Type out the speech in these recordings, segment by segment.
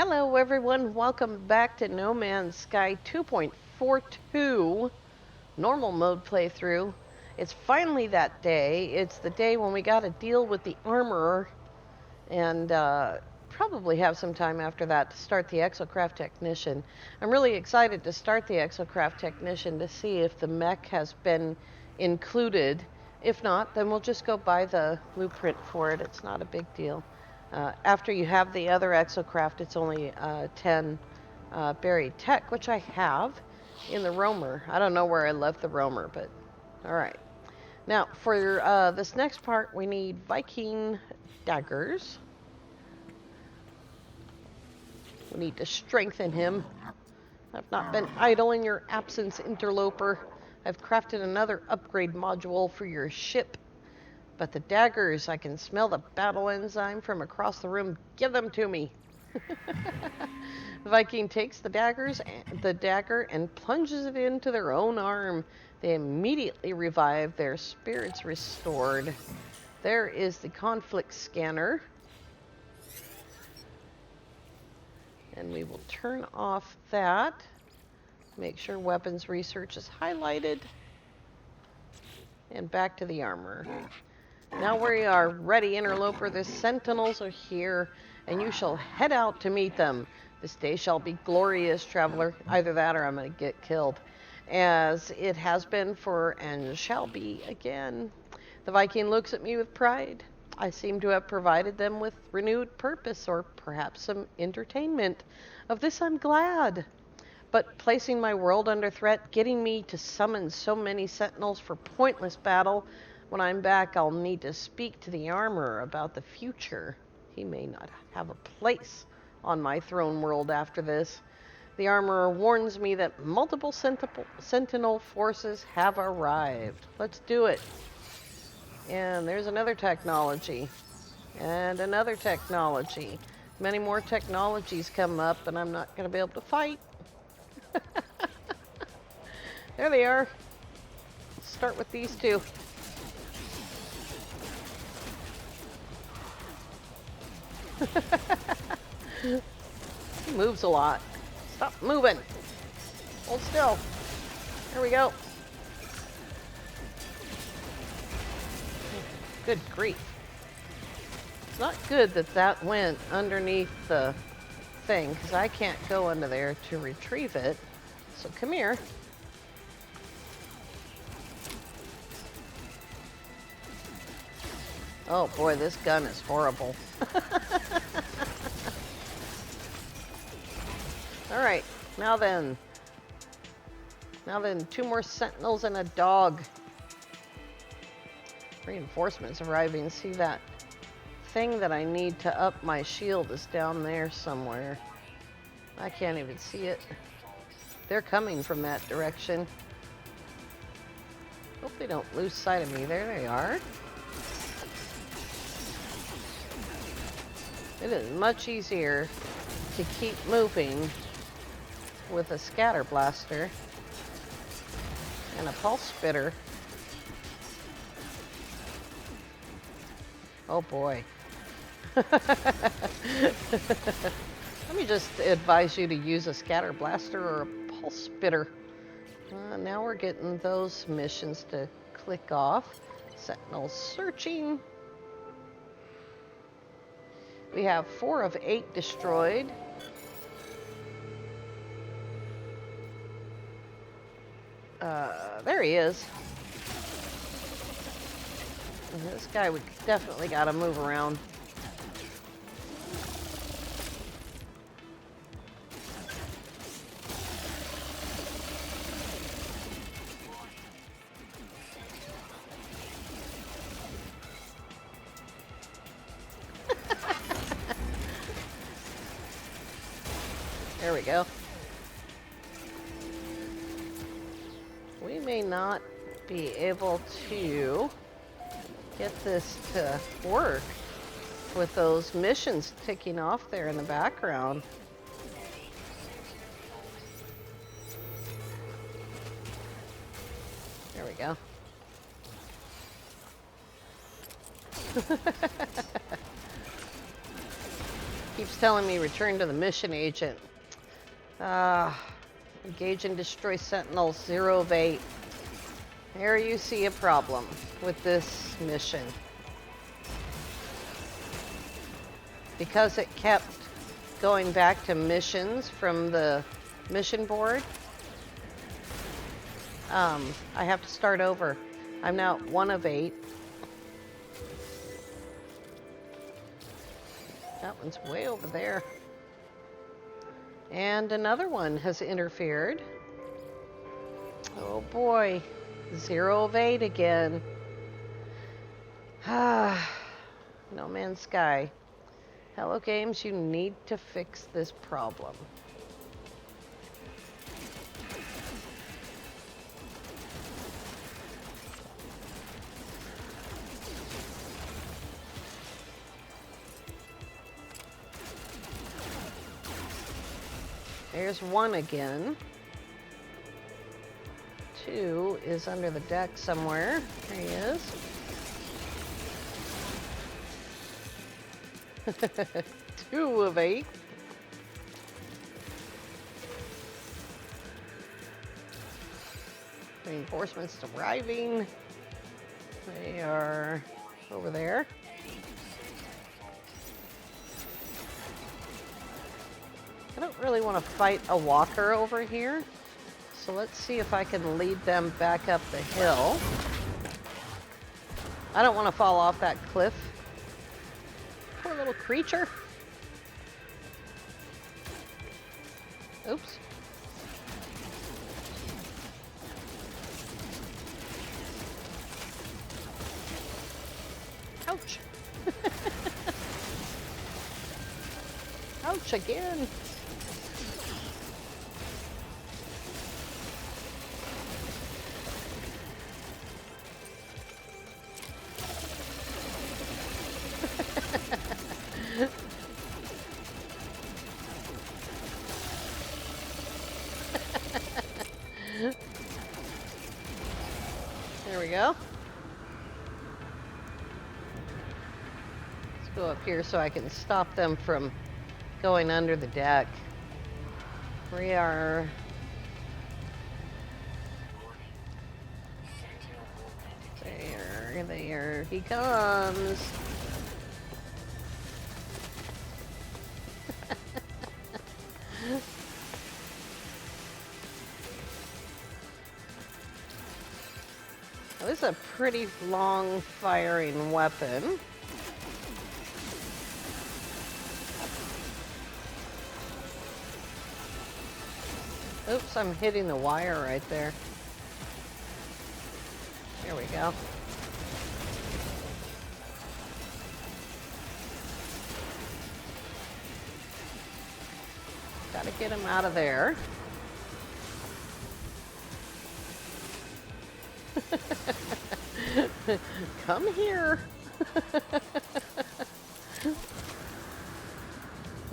Hello everyone, welcome back to No Man's Sky 2.42 normal mode playthrough. It's finally that day. It's the day when we gotta deal with the armorer and probably have some time after that to start the Exocraft Technician. I'm really excited to start the Exocraft Technician to see if the mech has been included. If not, then we'll just go buy the blueprint for it. It's not a big deal. After you have the other Exocraft, it's only 10 buried tech, which I have in the roamer. I don't know where I left the roamer, but all right. Now, for this next part, we need Viking daggers. We need to strengthen him. I've not been idle in your absence, interloper. I've crafted another upgrade module for your ship. But the daggers, I can smell the battle enzyme from across the room. Give them to me. The Viking takes the dagger and plunges it into their own arm. They immediately revive, their spirits restored. There is the conflict scanner. And we will turn off that. Make sure weapons research is highlighted. And back to the armor. Now we are ready, interloper. The Sentinels are here, and you shall head out to meet them. This day shall be glorious, traveler. Either that or I'm going to get killed. As it has been for and shall be again. The Viking looks at me with pride. I seem to have provided them with renewed purpose, or perhaps some entertainment. Of this I'm glad. But placing my world under threat, getting me to summon so many Sentinels for pointless battle, when I'm back, I'll need to speak to the armorer about the future. He may not have a place on my throne world after this. The armorer warns me that multiple Sentinel forces have arrived. Let's do it. And there's another technology. And another technology. Many more technologies come up, and I'm not going to be able to fight. There they are. Let's start with these two. He moves a lot. Stop moving. Hold still. There we go. Good grief. It's not good that that went underneath the thing, because I can't go under there to retrieve it. So come here. Oh boy, this gun is horrible. Alright, now then, two more Sentinels and a dog. Reinforcements arriving. See that thing that I need to up my shield is down there somewhere. I can't even see it. They're coming from that direction. Hope they don't lose sight of me. There they are. It is much easier to keep moving with a scatter blaster and a pulse spitter. Oh boy. Let me just advise you to use a scatter blaster or a pulse spitter. Now we're getting those missions to click off. Sentinels searching. We have 4 of 8 destroyed. There he is. This guy would definitely gotta move around. There we go. We may not be able to get this to work with those missions ticking off there in the background. There we go. keeps telling me return to the mission agent. Engage and destroy Sentinels 0 of 8. There you see a problem with this mission. Because it kept going back to missions from the mission board, I have to start over. I'm now at 1 of 8. That one's way over there. And another one has interfered. Oh boy. 0 of 8 again. No Man's Sky. Hello Games, you need to fix this problem. There's 1 again. 2 is under the deck somewhere. There he is. 2 of 8. Reinforcements arriving. They are over there. I don't really want to fight a walker over here, so let's see if I can lead them back up the hill. I don't want to fall off that cliff. Poor little creature. Oops. Ouch. Ouch again. There we go. Let's go up here so I can stop them from going under the deck. We are... There he comes. This is a pretty long firing weapon. Oops, I'm hitting the wire right there. There we go. Gotta get him out of there. Come here.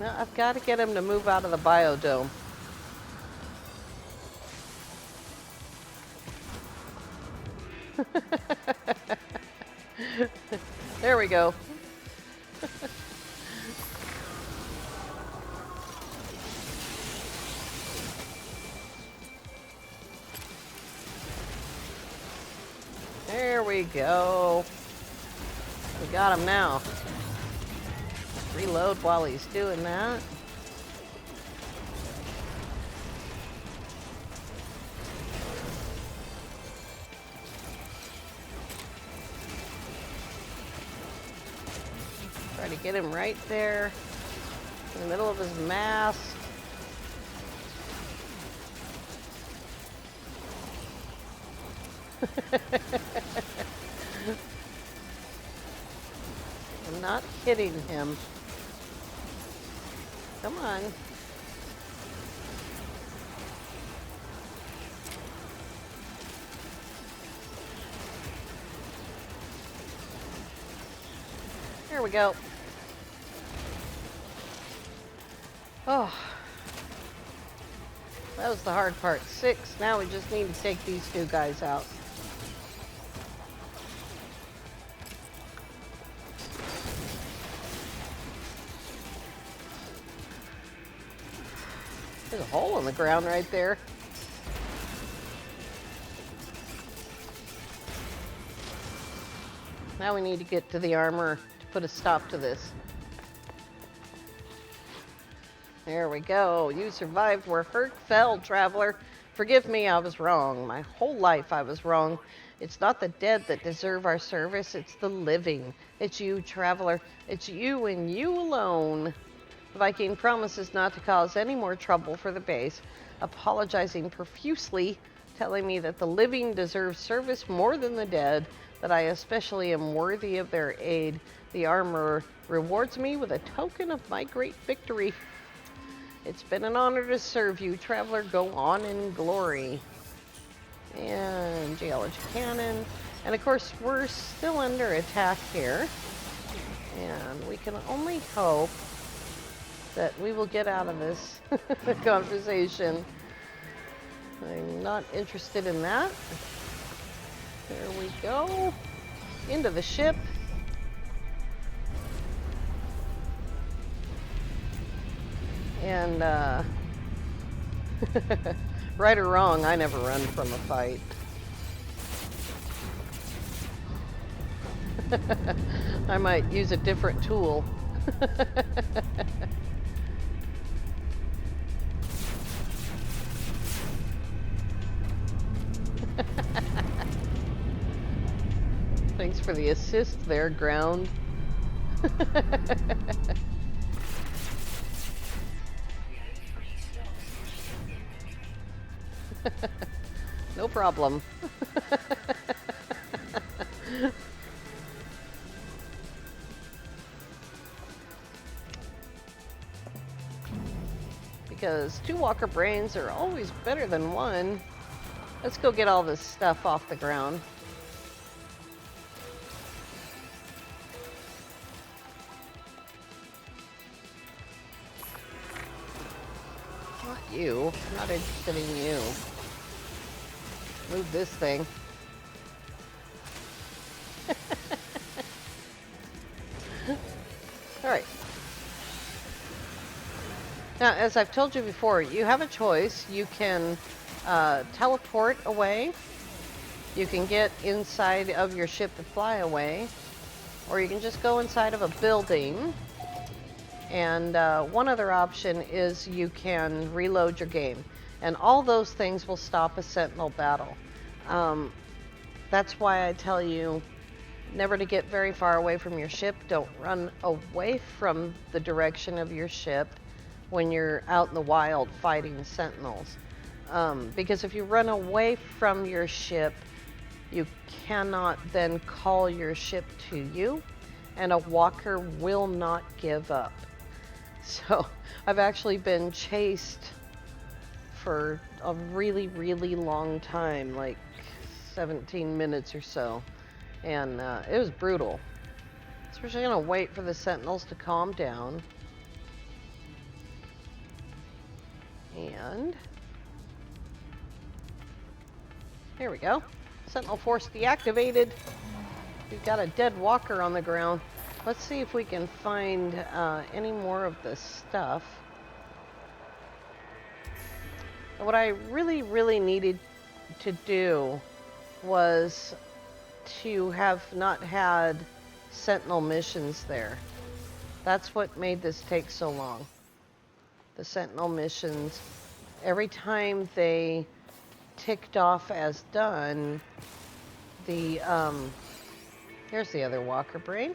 Now I've got to get him to move out of the biodome. There we go. There we go. We got him now. Reload while he's doing that. Try to get him right there in the middle of his mask. I'm not hitting him. Come on. There we go. Oh. That was the hard part. 6. Now we just need to take these 2 guys out. There's a hole in the ground right there. Now we need to get to the armor to put a stop to this. There we go. You survived where hurt fell, traveler. Forgive me, I was wrong. My whole life I was wrong. It's not the dead that deserve our service, it's the living. It's you, traveler. It's you and you alone. The Viking promises not to cause any more trouble for the base, apologizing profusely, telling me that the living deserve service more than the dead, that I especially am worthy of their aid. The armorer rewards me with a token of my great victory. It's been an honor to serve you, traveler. Go on in glory. And geology cannon. And of course, we're still under attack here. And we can only hope that we will get out of this conversation. I'm not interested in that. There we go. Into the ship. And, right or wrong, I never run from a fight. I might use a different tool. Thanks for the assist there, ground. No problem. Because 2 walker brains are always better than 1. Let's go get all this stuff off the ground. Not you. I'm not interested in you. Move this thing. Alright. Now, as I've told you before, you have a choice. You can teleport away. You can get inside of your ship and fly away. Or you can just go inside of a building. And one other option is you can reload your game. And all those things will stop a Sentinel battle. That's why I tell you never to get very far away from your ship. Don't run away from the direction of your ship when you're out in the wild fighting Sentinels. Because if you run away from your ship, you cannot then call your ship to you, and a walker will not give up. So I've actually been chased for a really, really long time, like 17 minutes or so. And it was brutal. So we're just gonna wait for the Sentinels to calm down. And there we go. Sentinel force deactivated. We've got a dead walker on the ground. Let's see if we can find any more of this stuff. What I really, really needed to do was to have not had Sentinel missions there. That's what made this take so long. The Sentinel missions, every time they ticked off as done, the, here's the other walker brain.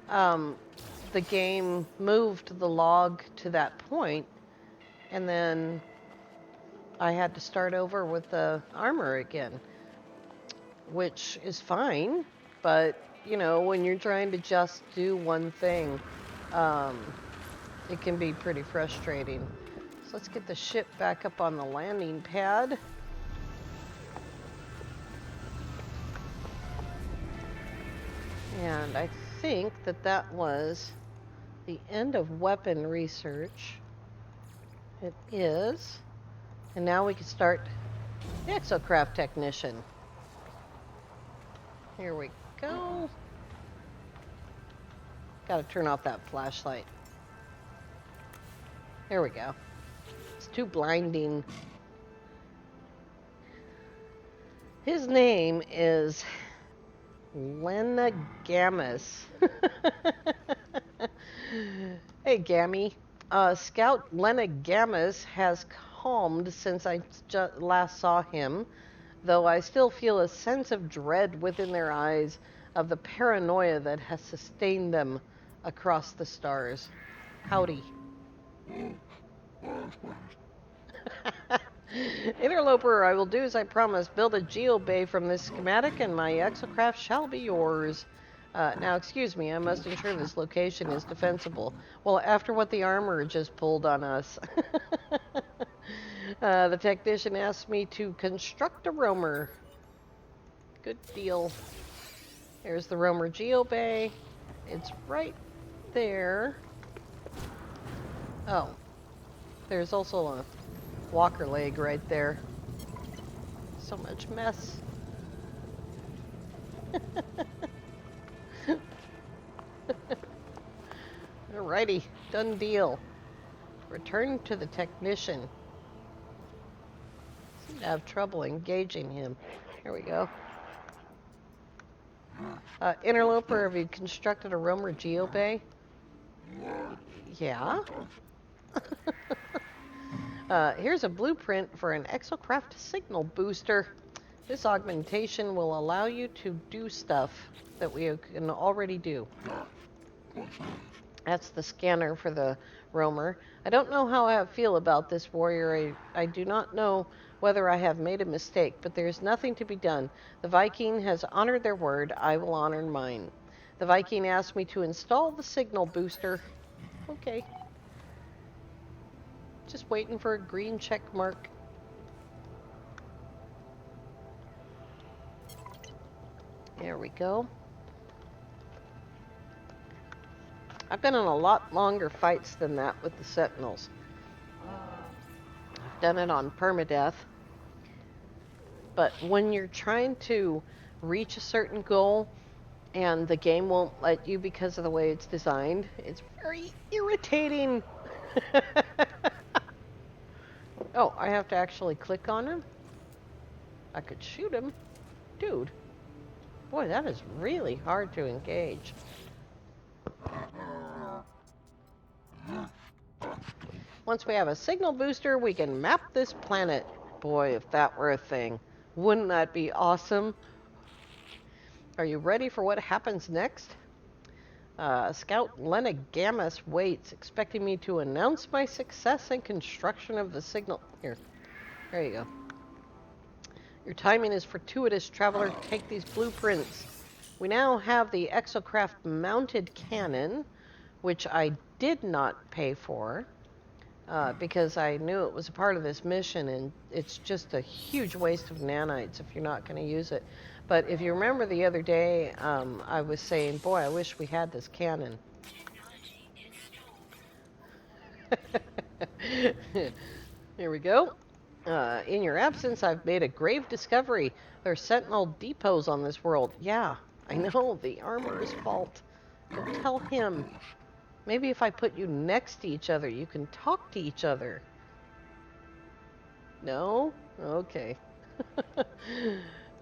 The game moved the log to that point, and then I had to start over with the armor again, which is fine, but, you know, when you're trying to just do one thing, it can be pretty frustrating. So let's get the ship back up on the landing pad. And I think that that was the end of weapon research. It is. And now we can start the Exocraft technician. Here we go. Got to turn off that flashlight. There we go. It's too blinding. His name is Lenagamus. Hey, Gammy. Scout Lenagamus has calmed since I last saw him, though I still feel a sense of dread within their eyes of the paranoia that has sustained them across the stars. Howdy. Interloper, I will do as I promised. Build a geobay from this schematic and my Exocraft shall be yours. Now, excuse me, I must ensure this location is defensible. Well, after what the armorer just pulled on us. The technician asked me to construct a roamer. Good deal. Here's the roamer geobay. It's right there. Oh. There's also a walker leg right there. So much mess. Alrighty, done deal. Return to the technician. Seem to have trouble engaging him. Here we go. Interloper, have you constructed a roamer geobay? Yeah? Here's a blueprint for an Exocraft signal booster. This augmentation will allow you to do stuff that we can already do. That's the scanner for the roamer. I don't know how I feel about this, warrior. I do not know whether I have made a mistake, but there is nothing to be done. The Viking has honored their word. I will honor mine. The Viking asked me to install the signal booster. Okay. Just waiting for a green check mark. There we go. I've been in a lot longer fights than that with the Sentinels. I've done it on permadeath. But when you're trying to reach a certain goal and the game won't let you because of the way it's designed, it's very irritating. Oh, I have to actually click on him? I could shoot him. Dude. Boy, that is really hard to engage. Once we have a signal booster, we can map this planet. Boy, if that were a thing. Wouldn't that be awesome? Are you ready for what happens next? Scout Lenagamus waits, expecting me to announce my success in construction of the signal. Here. There you go. Your timing is fortuitous, traveler. Take these blueprints. We now have the Exocraft mounted cannon, which I did not pay for because I knew it was a part of this mission, and it's just a huge waste of nanites if you're not going to use it. But if you remember the other day, I was saying, boy, I wish we had this cannon. Here we go. In your absence, I've made a grave discovery. There are Sentinel depots on this world. Yeah, I know, the armorer's fault. Go tell him. Maybe if I put you next to each other, you can talk to each other. No? Okay.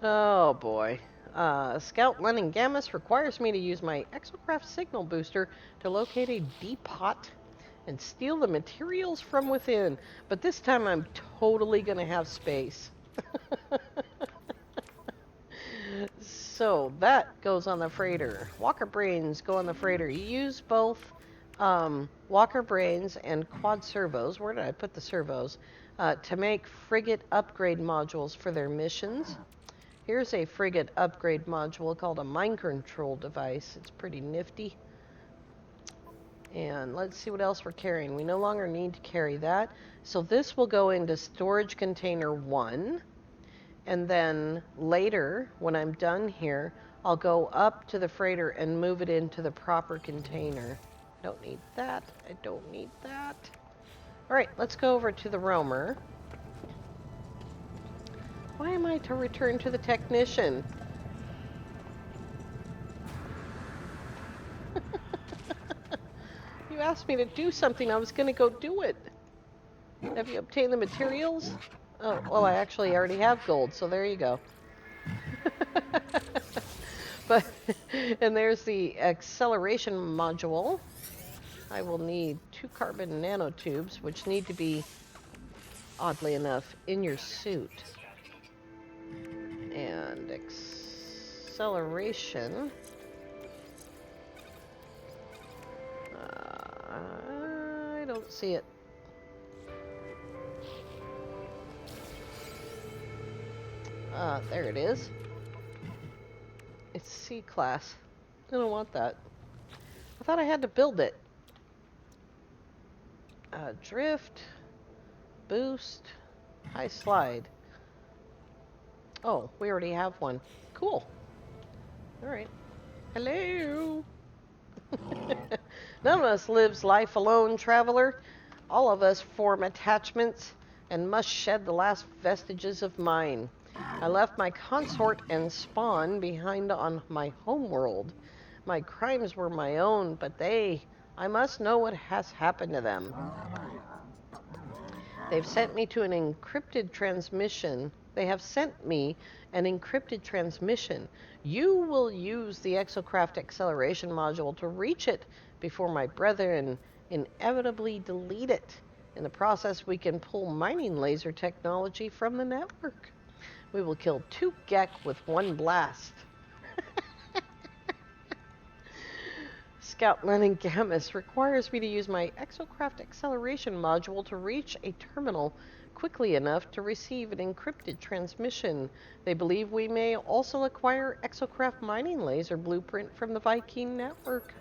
Oh, boy. Scout Lenagamus requires me to use my Exocraft signal booster to locate a depot and steal the materials from within. But this time I'm totally going to have space. So that goes on the freighter. Walker brains go on the freighter. You use both walker brains and quad servos. Where did I put the servos? To make frigate upgrade modules for their missions. Here's a frigate upgrade module called a mind control device. It's pretty nifty. And let's see what else we're carrying. We no longer need to carry that. So this will go into storage container 1. And then later, when I'm done here, I'll go up to the freighter and move it into the proper container. Don't need that. I don't need that. All right, let's go over to the roamer. Why am I to return to the technician? You asked me to do something. I was going to go do it. Have you obtained the materials? Oh, well, I actually already have gold, so there you go. But, and there's the acceleration module. I will need 2 carbon nanotubes, which need to be, oddly enough, in your suit. And acceleration. I don't see it. There it is. It's C class. I don't want that. I thought I had to build it. Drift, boost, high slide. Oh, we already have one. Cool. Alright. Hello! None of us lives life alone, traveler. All of us form attachments and must shed the last vestiges of mine. I left my consort and spawn behind on my homeworld. My crimes were my own, but I must know what has happened to them. They've sent me to an encrypted transmission. They have sent me an encrypted transmission. You will use the Exocraft acceleration module to reach it before my brethren inevitably delete it. In the process, we can pull mining laser technology from the network. We will kill 2 Gek with 1 blast. Scout Lenin Gammas requires me to use my Exocraft acceleration module to reach a terminal quickly enough to receive an encrypted transmission. They believe we may also acquire Exocraft mining laser blueprint from the Viking network.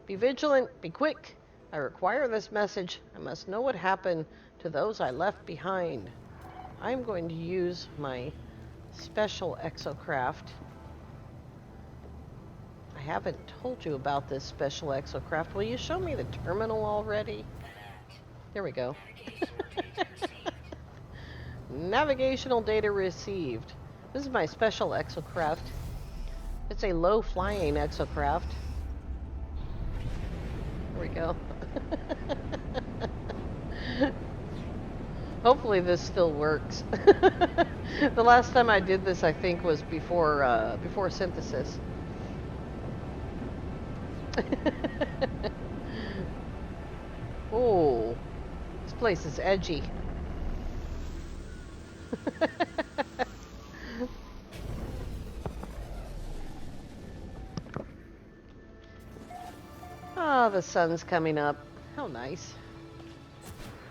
Be vigilant, be quick. I require this message. I must know what happened to those I left behind. I'm going to use my special Exocraft. I haven't told you about this special Exocraft. Will you show me the terminal already? There we go. Navigational data received. This is my special Exocraft. It's a low-flying Exocraft. There we go. Hopefully this still works. The last time I did this, I think, was before synthesis. Oh, this place is edgy. Ah, the sun's coming up. How nice.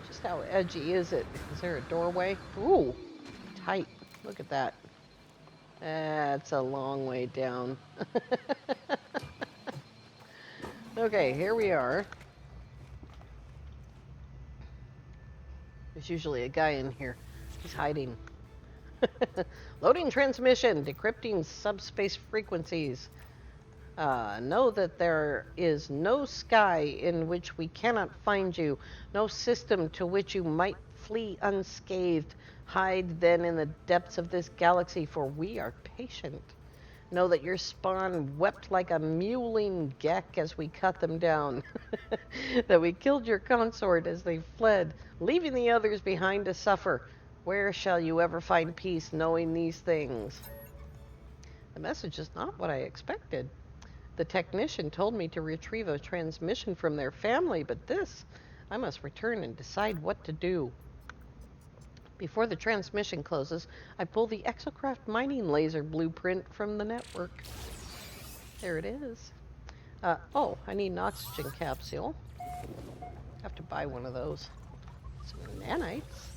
Just how edgy is it? Is there a doorway? Ooh, tight. Look at that. That's a long way down. Okay, here we are. There's usually a guy in here. He's hiding. Loading transmission, decrypting subspace frequencies. Know that there is no sky in which we cannot find you, no system to which you might flee unscathed. Hide then in the depths of this galaxy, for we are patient. Know that your spawn wept like a mewling Gek as we cut them down. That we killed your consort as they fled, leaving the others behind to suffer. Where shall you ever find peace knowing these things? The message is not what I expected. The technician told me to retrieve a transmission from their family, but this, I must return and decide what to do. Before the transmission closes, I pull the Exocraft mining laser blueprint from the network. There it is. Oh, I need an oxygen capsule. Have to buy one of those. Some nanites.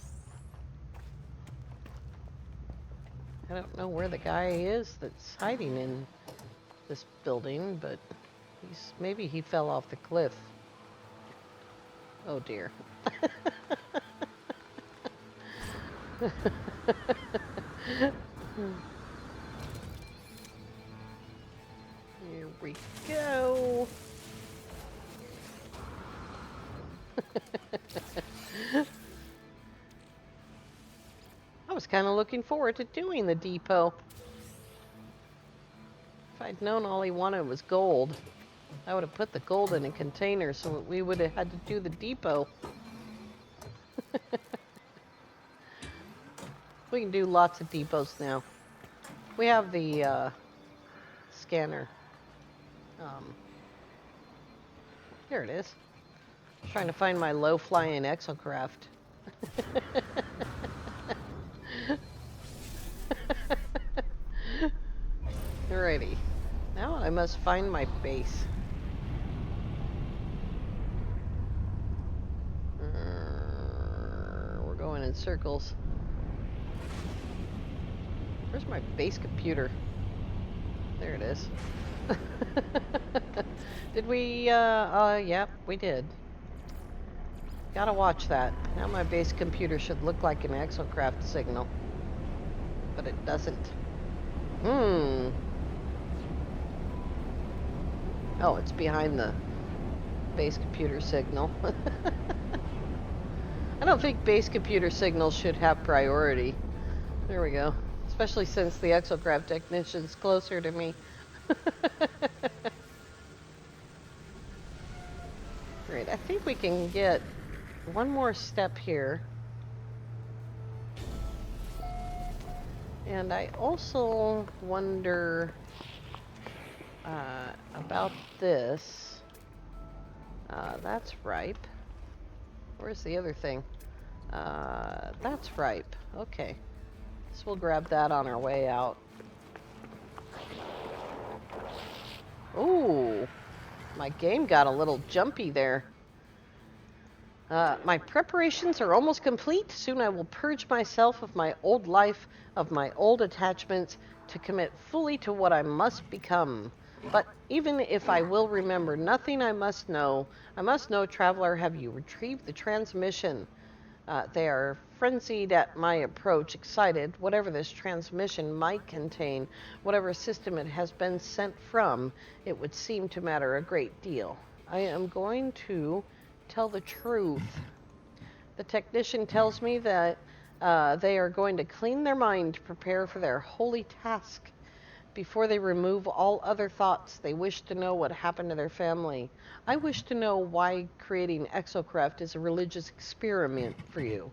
I don't know where the guy is that's hiding in this building, but maybe he fell off the cliff. Oh dear. Here we go. I was kind of looking forward to doing the depot. If I'd known all he wanted was gold, I would have put the gold in a container so we would have had to do the depot. We can do lots of depots now. We have the scanner. Here it is. Trying to find my low-flying Exocraft. Alrighty. Now I must find my base. We're going in circles. Where's my base computer? There it is. Did we, yep, we did. Gotta watch that. Now my base computer should look like an Exocraft signal. But it doesn't. Oh, it's behind the base computer signal. I don't think base computer signals should have priority. There we go. Especially since the Exocraft technician's closer to me. Great, I think we can get one more step here. And I also wonder about this. That's ripe. Where's the other thing? That's ripe. Okay. So we'll grab that on our way out. Ooh, my game got a little jumpy there. My preparations are almost complete. Soon I will purge myself of my old life, of my old attachments, to commit fully to what I must become. But even if I will remember nothing, I must know, traveler, have you retrieved the transmission? They are frenzied at my approach, excited. Whatever this transmission might contain, whatever system it has been sent from, it would seem to matter a great deal. I am going to tell the truth. The technician tells me that they are going to clean their mind to prepare for their holy task. Before they remove all other thoughts, they wish to know what happened to their family. I wish to know why creating Exocraft is a religious experiment for you.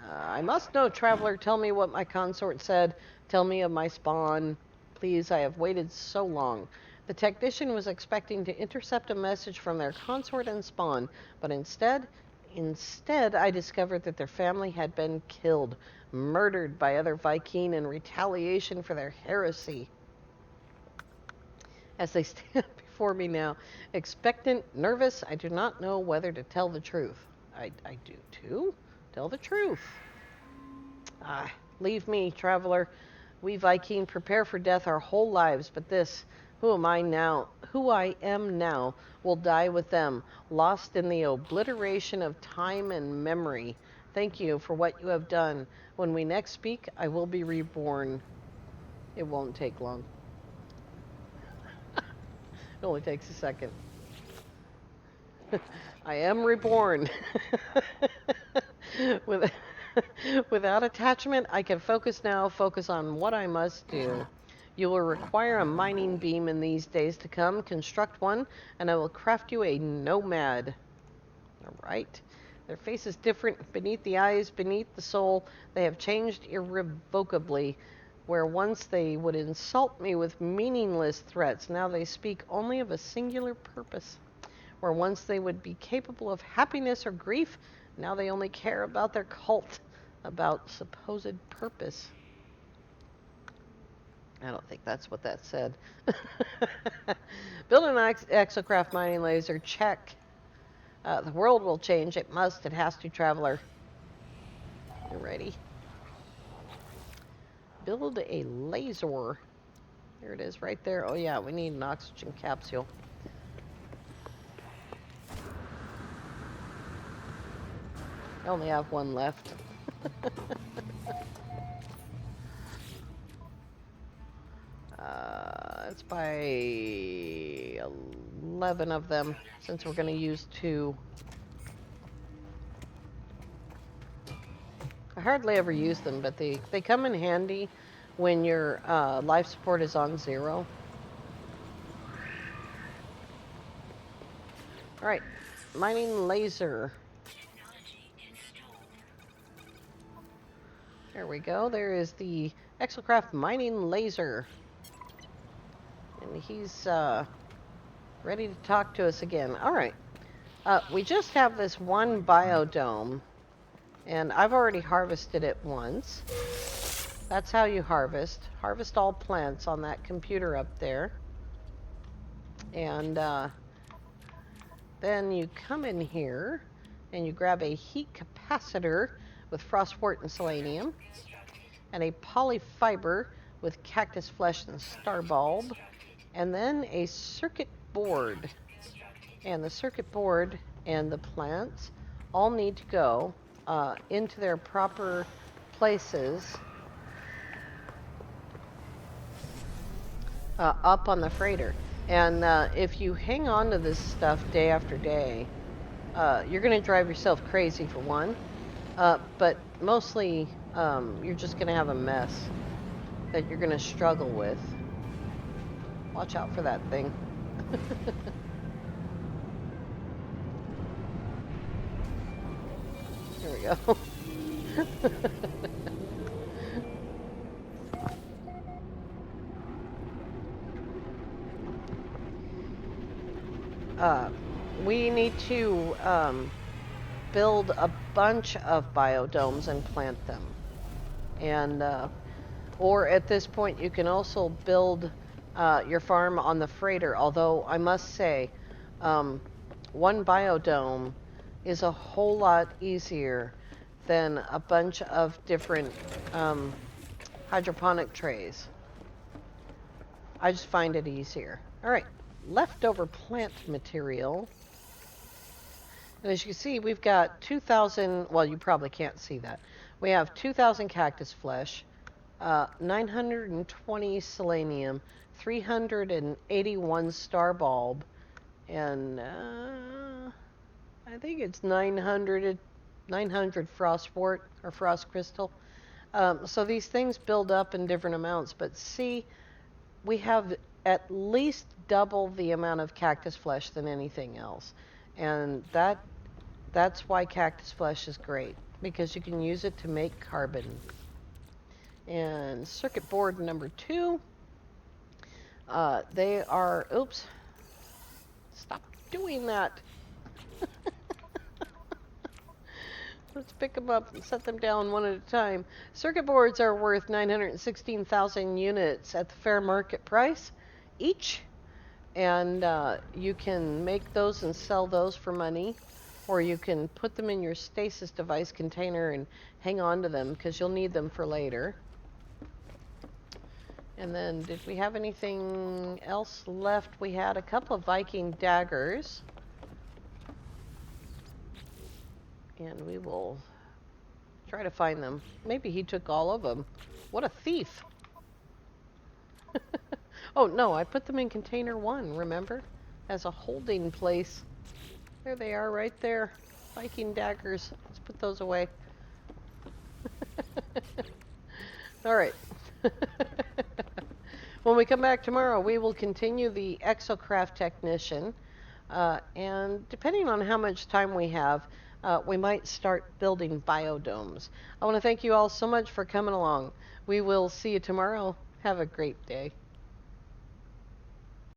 I must know, traveler. Tell me what my consort said. Tell me of my spawn. Please, I have waited so long. The technician was expecting to intercept a message from their consort and spawn, but instead, I discovered that their family had been killed, murdered by other Viking in retaliation for their heresy. As they stand before me now, expectant, nervous, I do not know whether to tell the truth. I do too. Tell the truth. Leave me, traveler. We Viking prepare for death our whole lives, but this, who I am now, will die with them, lost in the obliteration of time and memory. Thank you for what you have done. When we next speak, I will be reborn. It won't take long. It only takes a second. I am reborn. Without attachment, I can focus on what I must do. You will require a mining beam in these days to come. Construct one, and I will craft you a nomad. All right. Their face is different. Beneath the eyes, beneath the soul, they have changed irrevocably. Where once they would insult me with meaningless threats, now they speak only of a singular purpose. Where once they would be capable of happiness or grief, now they only care about their cult, about supposed purpose. I don't think that's what that said. Build an Exocraft mining laser. Check. The world will change. It must. It has to, traveler. You ready? Build a laser. There it is, right there. Oh yeah, we need an oxygen capsule. I only have one left. Let's buy 11 of them, since we're going to use 2. I hardly ever use them, but they come in handy when your life support is on 0. Alright, mining laser. There we go. There is the Exocraft mining laser. And he's ready to talk to us again. All right. We just have this one biodome, and I've already harvested it once. That's how you harvest. Harvest all plants on that computer up there. And then you come in here, and you grab a heat capacitor with phosphort and selenium, and a polyfiber with cactus flesh and star bulb, and then a circuit board. And the circuit board and the plants all need to go into their proper places up on the freighter. And if you hang on to this stuff day after day, you're going to drive yourself crazy for one, but mostly you're just going to have a mess that you're going to struggle with. Watch out for that thing. There we go. We need to build a bunch of biodomes and plant them. And, or at this point, you can also build your farm on the freighter. Although I must say, one biodome is a whole lot easier than a bunch of different hydroponic trays. I just find it easier. All right, leftover plant material. And as you can see, we've got 2,000, well, you probably can't see that. We have 2,000 cactus flesh, 920 selenium, 381 star bulb, and I think it's 900 phosphort or frost crystal. So these things build up in different amounts, but see, we have at least double the amount of cactus flesh than anything else. And that's why cactus flesh is great, because you can use it to make carbon. And circuit board number 2, they are, oops, stop doing that. Let's pick them up and set them down one at a time. Circuit boards are worth 916,000 units at the fair market price each. And you can make those and sell those for money. Or you can put them in your stasis device container and hang on to them because you'll need them for later. And then did we have anything else left? We had a couple of Viking daggers. And we will try to find them. Maybe he took all of them. What a thief. Oh, no, I put them in container 1, remember? As a holding place. There they are right there. Viking daggers. Let's put those away. All right. When we come back tomorrow, we will continue the Exocraft technician. And depending on how much time we have, we might start building biodomes. I want to thank you all so much for coming along. We will see you tomorrow. Have a great day.